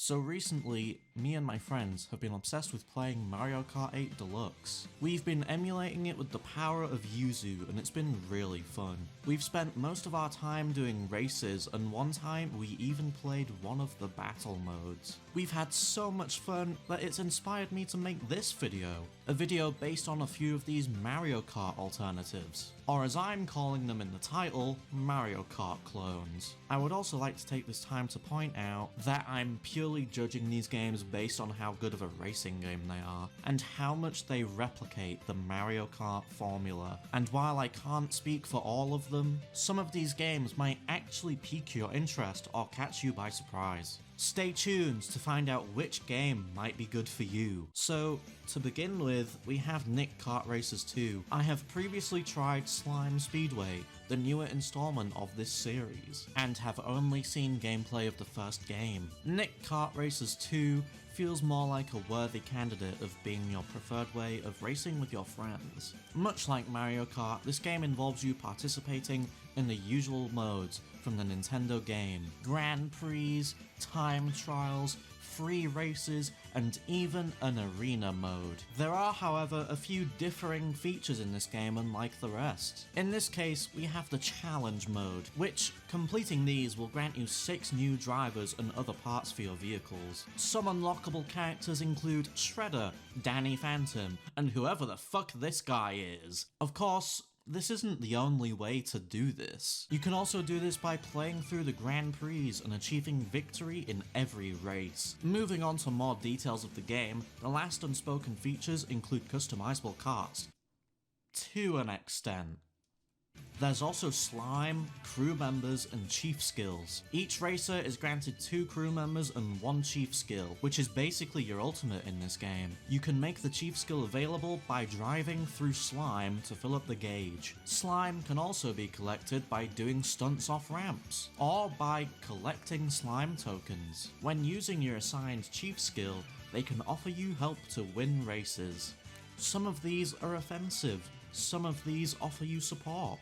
So recently, me and my friends have been obsessed with playing Mario Kart 8 Deluxe. We've been emulating it with the power of Yuzu, and it's been really fun. We've spent most of our time doing races, and one time we even played one of the battle modes. We've had so much fun that it's inspired me to make this video. A video based on a few of these Mario Kart alternatives. Or as I'm calling them in the title, Mario Kart Clones. I would also like to take this time to point out that I'm purely judging these games based on how good of a racing game they are, and how much they replicate the Mario Kart formula. And while I can't speak for all of them, some of these games might actually pique your interest or catch you by surprise. Stay tuned to find out which game might be good for you. So, to begin with, we have Nick Kart Racers 2. I have previously tried Slime Speedway, the newer installment of this series, and have only seen gameplay of the first game. Nick Kart Racers 2 feels more like a worthy candidate of being your preferred way of racing with your friends. Much like Mario Kart, this game involves you participating in the usual modes from the Nintendo game. Grand Prix, time trials, free races, and even an arena mode. There are, however, a few differing features in this game unlike the rest. In this case, we have the challenge mode, which, completing these will grant you 6 new drivers and other parts for your vehicles. Some unlockable characters include Shredder, Danny Phantom, and whoever the fuck this guy is. Of course, this isn't the only way to do this. You can also do this by playing through the Grand Prix and achieving victory in every race. Moving on to more details of the game, the last unspoken features include customizable carts. To an extent. There's also slime, crew members, and chief skills. Each racer is granted 2 crew members and 1 chief skill, which is basically your ultimate in this game. You can make the chief skill available by driving through slime to fill up the gauge. Slime can also be collected by doing stunts off ramps, or by collecting slime tokens. When using your assigned chief skill, they can offer you help to win races. Some of these are offensive, some of these offer you support,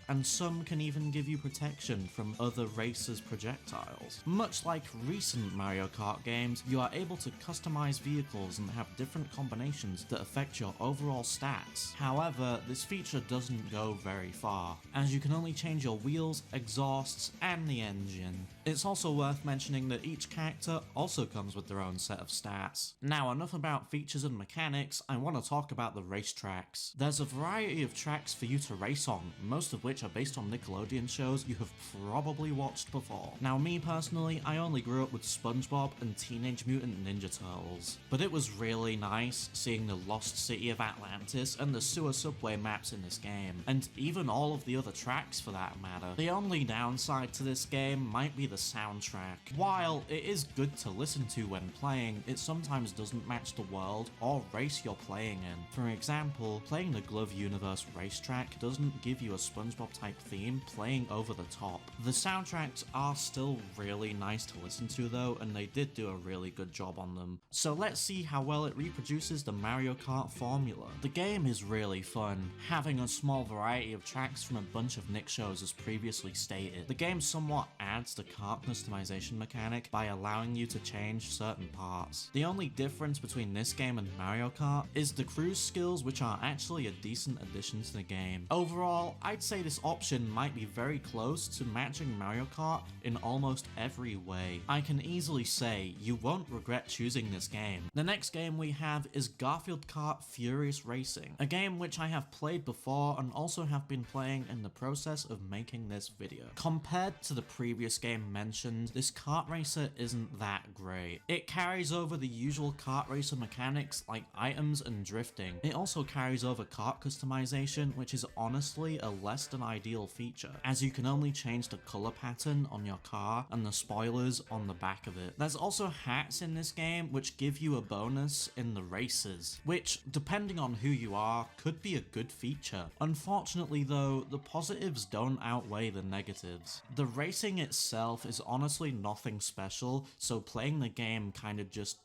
and some can even give you protection from other racers' projectiles. Much like recent Mario Kart games, you are able to customize vehicles and have different combinations that affect your overall stats. However, this feature doesn't go very far, as you can only change your wheels, exhausts, and the engine. It's also worth mentioning that each character also comes with their own set of stats. Now, enough about features and mechanics, I want to talk about the racetracks. There's a variety of tracks for you to race on, most of which are based on Nickelodeon shows you have probably watched before. Now, me personally, I only grew up with SpongeBob and Teenage Mutant Ninja Turtles, but it was really nice seeing the Lost City of Atlantis and the sewer subway maps in this game, and even all of the other tracks for that matter. The only downside to this game might be the soundtrack. While it is good to listen to when playing, it sometimes doesn't match the world or race you're playing in. For example, playing the Glove Universe racetrack doesn't give you a SpongeBob type theme playing over the top. The soundtracks are still really nice to listen to though, and they did do a really good job on them. So let's see how well it reproduces the Mario Kart formula. The game is really fun, having a small variety of tracks from a bunch of Nick shows as previously stated. The game somewhat adds the kart customization mechanic by allowing you to change certain parts. The only difference between this game and Mario Kart is the cruise skills, which are actually a decent addition to the game. Overall, I'd say this option might be very close to matching Mario Kart in almost every way. I can easily say you won't regret choosing this game. The next game we have is Garfield Kart Furious Racing, a game which I have played before and also have been playing in the process of making this video. Compared to the previous game mentioned, this kart racer isn't that great. It carries over the usual kart racer mechanics like items and drifting. It also carries over kart customization, which is honestly a less than ideal feature, as you can only change the color pattern on your car and the spoilers on the back of it. There's also hats in this game which give you a bonus in the races, which, depending on who you are, could be a good feature. Unfortunately though, the positives don't outweigh the negatives. The racing itself is honestly nothing special, so playing the game kind of just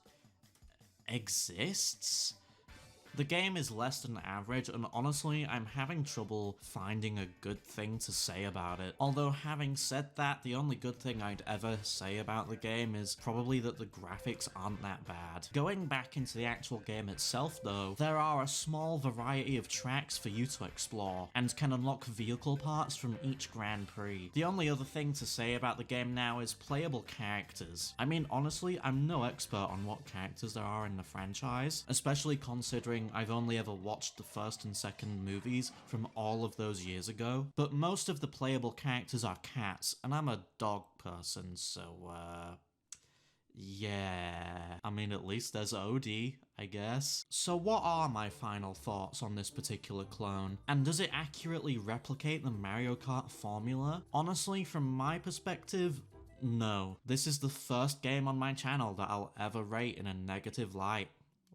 exists. The game is less than average, and honestly, I'm having trouble finding a good thing to say about it. Although having said that, the only good thing I'd ever say about the game is probably that the graphics aren't that bad. Going back into the actual game itself though, there are a small variety of tracks for you to explore, and can unlock vehicle parts from each Grand Prix. The only other thing to say about the game now is playable characters. I mean, honestly, I'm no expert on what characters there are in the franchise, especially considering I've only ever watched the first and second movies from all of those years ago, but most of the playable characters are cats, and I'm a dog person, so yeah, I mean, at least there's Odie, I guess. So what are my final thoughts on this particular clone? And does it accurately replicate the Mario Kart formula? Honestly, from my perspective, no. This is the first game on my channel that I'll ever rate in a negative light.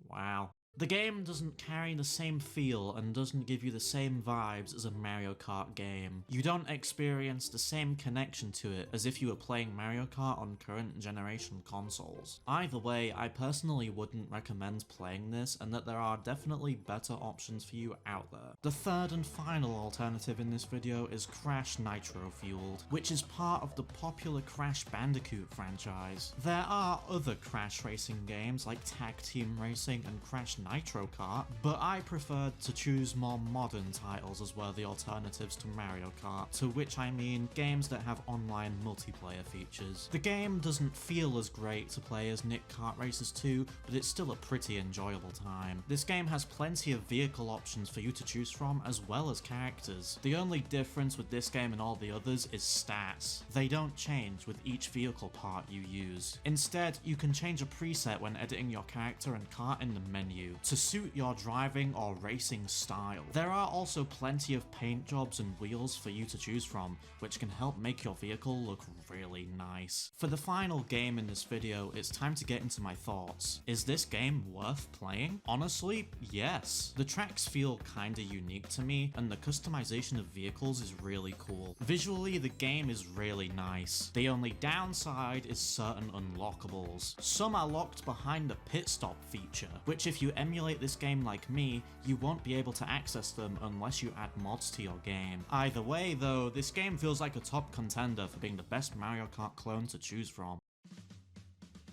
Wow. The game doesn't carry the same feel and doesn't give you the same vibes as a Mario Kart game. You don't experience the same connection to it as if you were playing Mario Kart on current generation consoles. Either way, I personally wouldn't recommend playing this, and that there are definitely better options for you out there. The third and final alternative in this video is Crash Nitro-Fueled, which is part of the popular Crash Bandicoot franchise. There are other Crash racing games like Tag Team Racing and Crash Nitro Kart, but I preferred to choose more modern titles as were the alternatives to Mario Kart, to which I mean games that have online multiplayer features. The game doesn't feel as great to play as Nick Kart Racers 2, but it's still a pretty enjoyable time. This game has plenty of vehicle options for you to choose from, as well as characters. The only difference with this game and all the others is stats. They don't change with each vehicle part you use. Instead, you can change a preset when editing your character and kart in the menu to suit your driving or racing style. There are also plenty of paint jobs and wheels for you to choose from, which can help make your vehicle look really nice. For the final game in this video, it's time to get into my thoughts. Is this game worth playing? Honestly, yes. The tracks feel kinda unique to me, and the customization of vehicles is really cool. Visually, the game is really nice. The only downside is certain unlockables. Some are locked behind the pit stop feature, which if you emulate this game like me, you won't be able to access them unless you add mods to your game. Either way though, this game feels like a top contender for being the best Mario Kart clone to choose from.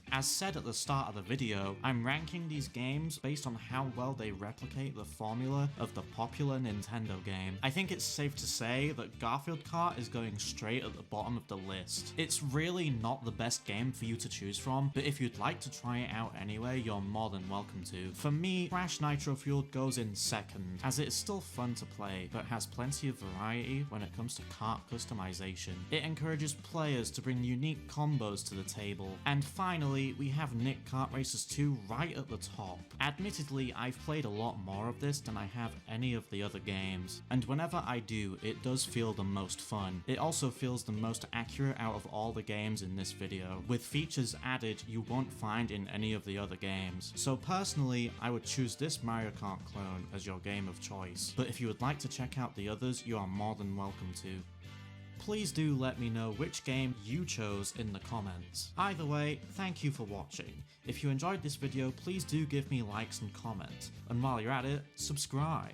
As said at the start of the video, I'm ranking these games based on how well they replicate the formula of the popular Nintendo game. I think it's safe to say that Garfield Kart is going straight at the bottom of the list. It's really not the best game for you to choose from, but if you'd like to try it out anyway, you're more than welcome to. For me, Crash Nitro-Fueled goes in second, as it is still fun to play, but has plenty of variety when it comes to kart customization. It encourages players to bring unique combos to the table. And finally, we have Nick Kart Racers 2 right at the top. Admittedly, I've played a lot more of this than I have any of the other games, and whenever I do, it does feel the most fun. It also feels the most accurate out of all the games in this video, with features added you won't find in any of the other games. So personally, I would choose this Mario Kart clone as your game of choice, but if you would like to check out the others, you are more than welcome to. Please do let me know which game you chose in the comments. Either way, thank you for watching. If you enjoyed this video, please do give me likes and comments, and while you're at it, subscribe.